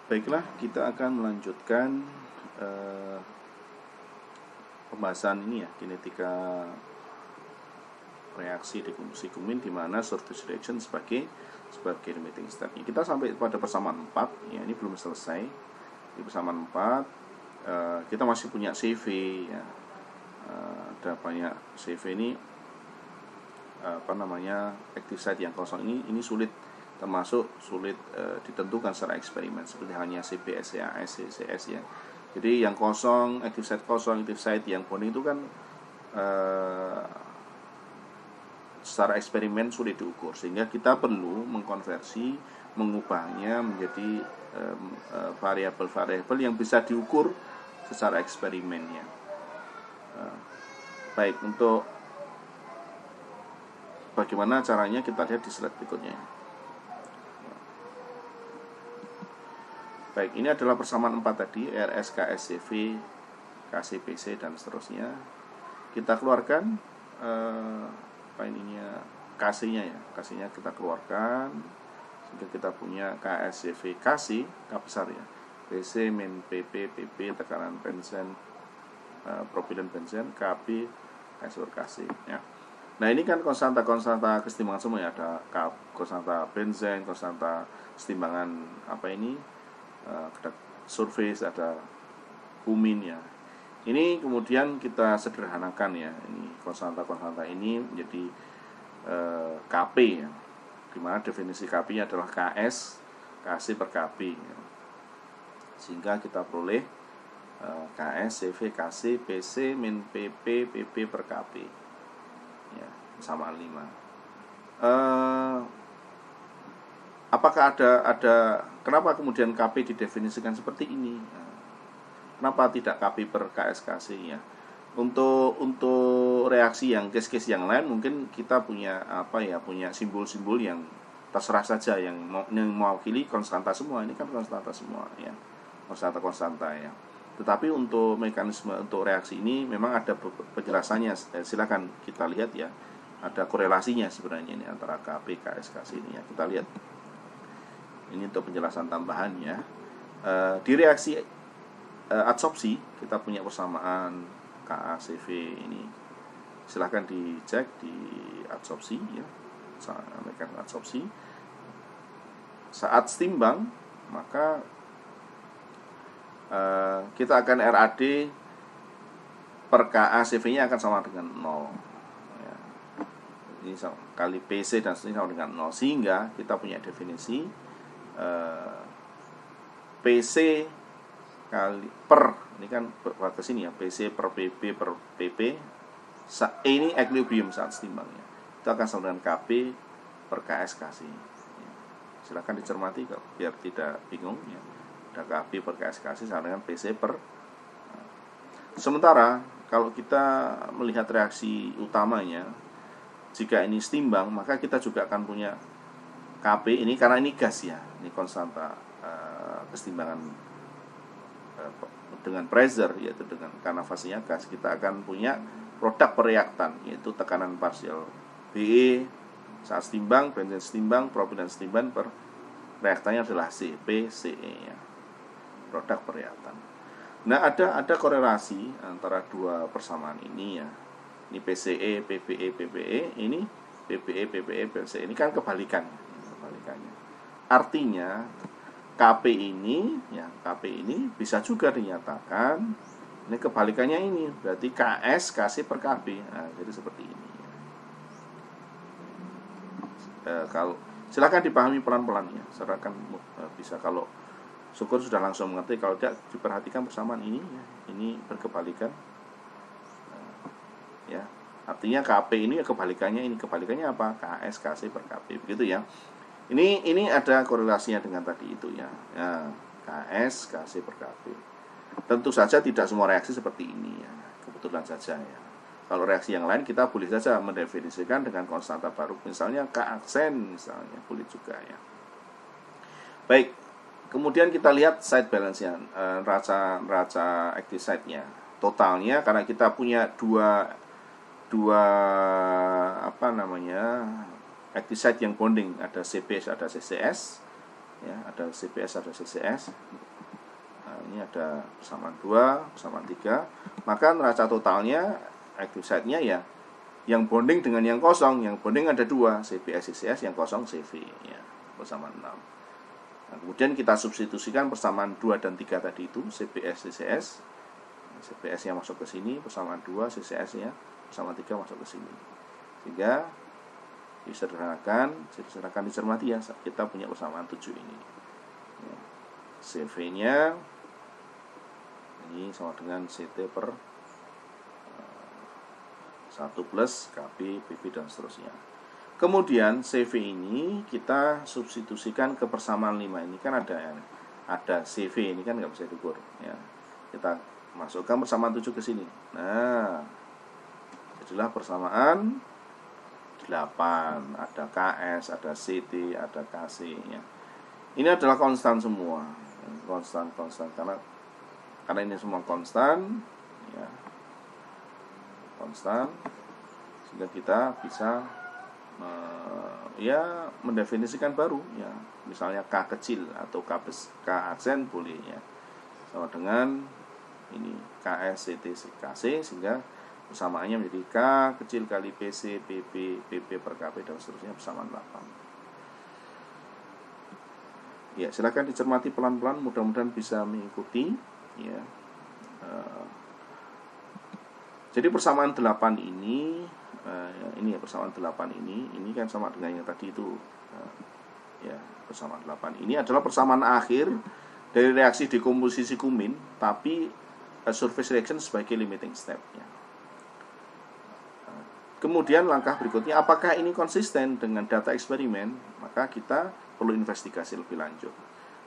Baiklah, kita akan melanjutkan pembahasan ini ya, kinetika reaksi Sikumin di mana surface reaction sebagai limiting step. Kita sampai pada persamaan 4 ya, ini belum selesai. Di persamaan 4 kita masih punya CV ya. Ada banyak CV ini active site yang kosong ini sulit, termasuk sulit ditentukan secara eksperimen seperti hanya CBS, CAS, CCS ya. Jadi yang kosong, active site yang bonding itu kan secara eksperimen sulit diukur, sehingga kita perlu mengkonversi, mengubahnya menjadi variabel-variabel yang bisa diukur secara eksperimennya. Baik, untuk bagaimana caranya kita lihat di slide berikutnya. Baik, ini adalah persamaan 4 tadi, RS, KS, CV, KC, PC, dan seterusnya. Kita keluarkan KC-nya ya. KC-nya kita keluarkan sehingga kita punya KS, CV, KC, K besar ya. PC, min, PP, PP, tekanan benzen, propilen benzen, KB, KC ya. Nah, ini kan konstanta kesetimbangan semua ya. Ada konstanta benzen, konstanta kesetimbangan ada surface, ada kumin ya. Ini kemudian kita sederhanakan ya. Ini konstanta ini menjadi Kp ya. Dimana definisi Kp adalah KS KC per Kp ya. Sehingga kita peroleh KS, CV, KC, PC, min PP, PP per Kp ya, sama 5. Apakah ada kenapa kemudian Kp didefinisikan seperti ini? Kenapa tidak Kp per KS/KC ya? Untuk reaksi yang case-case yang lain mungkin kita punya punya simbol-simbol yang terserah saja yang mewakili konstanta semua. Ini kan konstanta semua ya. Konstanta ya. Tetapi untuk mekanisme untuk reaksi ini memang ada penjelasannya. Silakan kita lihat ya. Ada korelasinya sebenarnya ini antara Kp, KS, KC ini ya. Kita lihat. Ini untuk penjelasan tambahannya. Di reaksi adsorpsi kita punya persamaan KACV ini. Silahkan dicek di adsorpsi ya. Mekanisme adsorpsi. Saat setimbang maka kita akan RAD per KACV-nya akan sama dengan 0 ya. Ini kali PC dan seterusnya sama dengan 0, sehingga kita punya definisi PC kali per, ini kan ke sini ya, PC per PP per PP. Ini equilibrium saat setimbangnya. Itu akan sama dengan KP per KS/KC. Ya. Silakan dicermati biar tidak bingung ya. Ada KP per KS/KC sama dengan PC per. Sementara kalau kita melihat reaksi utamanya, jika ini setimbang, maka kita juga akan punya KP ini, karena ini gas ya, ini konstanta kesetimbangan dengan pressure, yaitu karena fasenya gas, kita akan punya produk pereaktan, yaitu tekanan parsial BE saat setimbang, benzen setimbang, propilen setimbang per reaktannya adalah CPCE ya, produk pereaktan. Nah, ada korelasi antara dua persamaan ini ya. Ini PCE, PPE, PPE, ini PPE, PPE, PCE, ini kan kebalikannya. Artinya KP ini bisa juga dinyatakan ini kebalikannya ini, berarti KS KC per KP. Nah, jadi seperti ini. Kalau silakan dipahami pelan-pelan ya. Silakan bisa, kalau syukur sudah langsung mengerti, kalau tidak diperhatikan persamaan ini ya. Ini berkebalikan. Ya. Artinya KP ini kebalikannya apa? KS KC per KP, begitu ya. Ini ada korelasinya dengan tadi itu ya. KS KC per KP. Tentu saja tidak semua reaksi seperti ini ya. Kebetulan saja ya. Kalau reaksi yang lain kita boleh saja mendefinisikan dengan konstanta baru, misalnya K-aksen misalnya, boleh juga ya. Baik. Kemudian kita lihat site balance-nya, neraca active site-nya. Totalnya, karena kita punya dua active site yang bonding, ada CPS, ada CCS. ya, ada CPS, ada CCS. Nah, ini ada persamaan 2, persamaan 3. Maka neraca totalnya active site-nya ya yang bonding dengan yang kosong. Yang bonding ada 2, CPS, CCS, yang kosong CV ya, persamaan 6. Nah, kemudian kita substitusikan persamaan 2 dan 3 tadi itu, CPS, CCS. CPS yang masuk ke sini, persamaan 2, CCS nya persamaan 3 masuk ke sini. Sehingga disederhanakan dicermati ya, kita punya persamaan 7 ini. Ya. CV-nya ini sama dengan CT per 1 plus KB, PP, dan seterusnya. Kemudian CV ini kita substitusikan ke persamaan 5. Ini kan ada CV, ini kan nggak bisa diukur ya. Kita masukkan persamaan 7 ke sini. Nah, jadilah persamaan 8. Ada KS, ada CT, ada KC ya. Ini adalah konstan semua. Konstan karena ini semua konstan ya. Konstan, sehingga kita bisa ya mendefinisikan baru ya, misalnya K kecil atau K aksen boleh ya, sama dengan ini KS, CT, KC, sehingga persamaannya menjadi K kecil kali PC, PP, PP per KP, dan seterusnya persamaan 8. Ya, silakan dicermati pelan-pelan, mudah-mudahan bisa mengikuti ya. Jadi persamaan 8 ini ya, persamaan 8 ini kan sama dengan yang tadi itu ya, persamaan 8 ini adalah persamaan akhir dari reaksi dekomposisi kumin, tapi surface reaction sebagai limiting step ya. Kemudian langkah berikutnya, apakah ini konsisten dengan data eksperimen? Maka kita perlu investigasi lebih lanjut.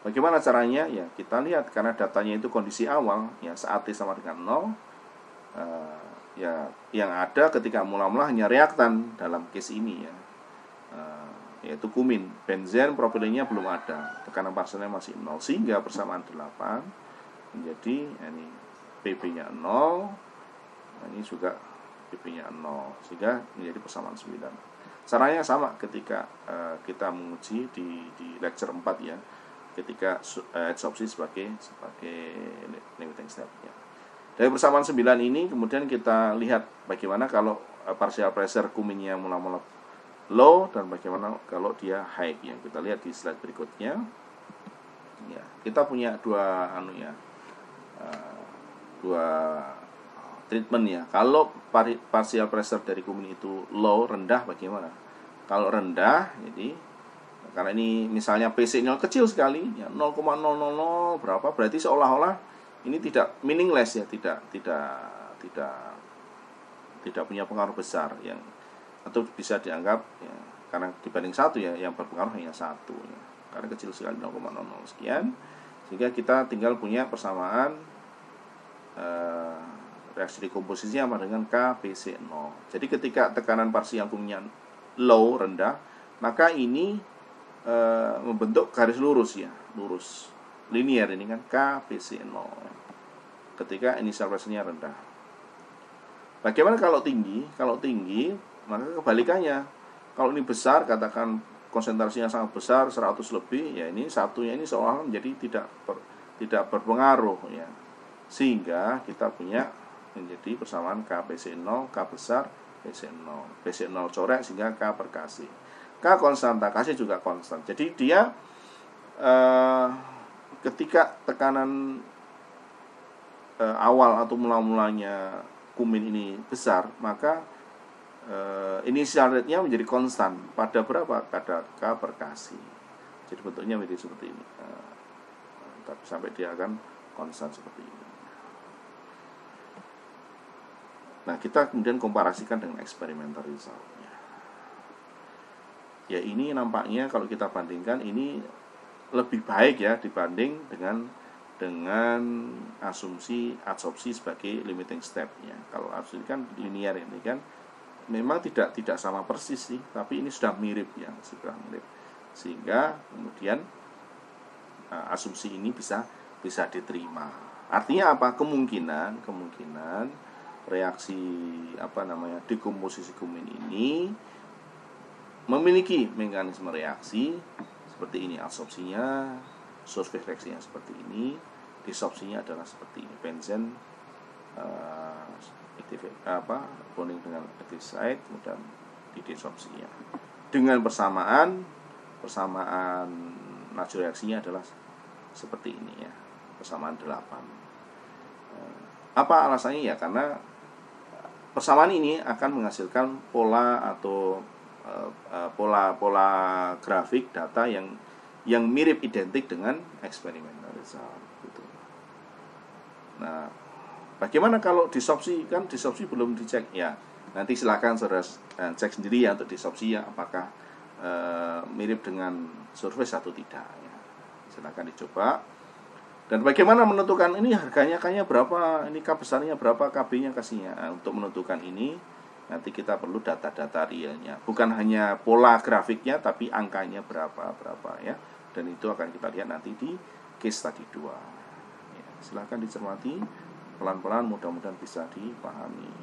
Bagaimana caranya? Ya, kita lihat, karena datanya itu kondisi awal ya, saat T sama dengan 0, ya, yang ada ketika mula-mula hanya reaktan dalam case ini ya, yaitu kumin. Benzen, propilennya belum ada, tekanan parsialnya masih 0, sehingga persamaan 8 menjadi ini PP-nya 0, ini juga PP-nya 0, sehingga menjadi persamaan 9. Caranya sama ketika kita menguji di lecture 4 ya, ketika adsorpsi sebagai limiting step ya. Dari persamaan 9 ini kemudian kita lihat bagaimana kalau partial pressure kuminnya mula-mula low dan bagaimana kalau dia high ya. Kita lihat di slide berikutnya. Ya, kita punya dua treatment ya. Kalau partial pressure dari kumin itu low, rendah, bagaimana? Kalau rendah, jadi karena ini misalnya PC-nya kecil sekali ya, 0,000 berapa, berarti seolah-olah ini tidak meaningless ya, tidak punya pengaruh besar yang, atau bisa dianggap ya, karena dibanding 1 ya, yang berpengaruh hanya 1 ya, karena kecil sekali 0,00 sekian, sehingga kita tinggal punya persamaan reaksi dekomposisinya sama dengan KPC0. Jadi ketika tekanan parsial kuminnya low, rendah, maka ini membentuk garis lurus ya, lurus linear ini kan KPC0 ketika initial pressure-nya rendah. Bagaimana kalau tinggi? Kalau tinggi, maka kebalikannya. Kalau ini besar, katakan konsentrasinya sangat besar, 100 lebih, ya ini satunya ini seolah-olah menjadi tidak berpengaruh ya. Sehingga kita punya menjadi persamaan KPC0, K besar, PC0. PC0 coret sehingga K per KC. K konstanta, KC juga konstan. Jadi dia ketika tekanan awal atau mula-mulanya kumin ini besar, maka initial rate-nya menjadi konstan pada berapa? Pada K per KC. Jadi bentuknya menjadi seperti ini. Tapi sampai dia akan konstan seperti ini. Nah, kita kemudian komparasikan dengan experimental result-nya. Ya, ini nampaknya kalau kita bandingkan ini lebih baik ya dibanding dengan asumsi adsorpsi sebagai limiting step-nya. Kalau asumsi kan linear, ini kan memang tidak sama persis sih, tapi ini sudah mirip ya, sudah mirip. Sehingga kemudian asumsi ini bisa diterima. Artinya apa? Kemungkinan reaksi dekomposisi kumin ini memiliki mekanisme reaksi seperti ini, absorpsinya, surface reaksinya seperti ini, disopsinya adalah seperti ini, benzen bonding dengan active site, kemudian di disopsinya dengan persamaan laju reaksinya adalah seperti ini ya, persamaan 8. Apa alasannya? Ya karena persamaan ini akan menghasilkan pola atau pola grafik data yang mirip identik dengan experimental result gitu. Nah, bagaimana kalau disopsi? Kan disopsi belum dicek ya. Nanti silakan saudara cek sendiri ya untuk disopsi ya, apakah mirip dengan surface atau tidak ya. Silakan dicoba. Dan bagaimana menentukan ini harganya kayaknya berapa, ini K besarnya berapa, KB-nya kasihnya. Nah, untuk menentukan ini nanti kita perlu data-data realnya. Bukan hanya pola grafiknya tapi angkanya berapa ya. Dan itu akan kita lihat nanti di case study 2. Ya, silakan dicermati pelan-pelan, mudah-mudahan bisa dipahami.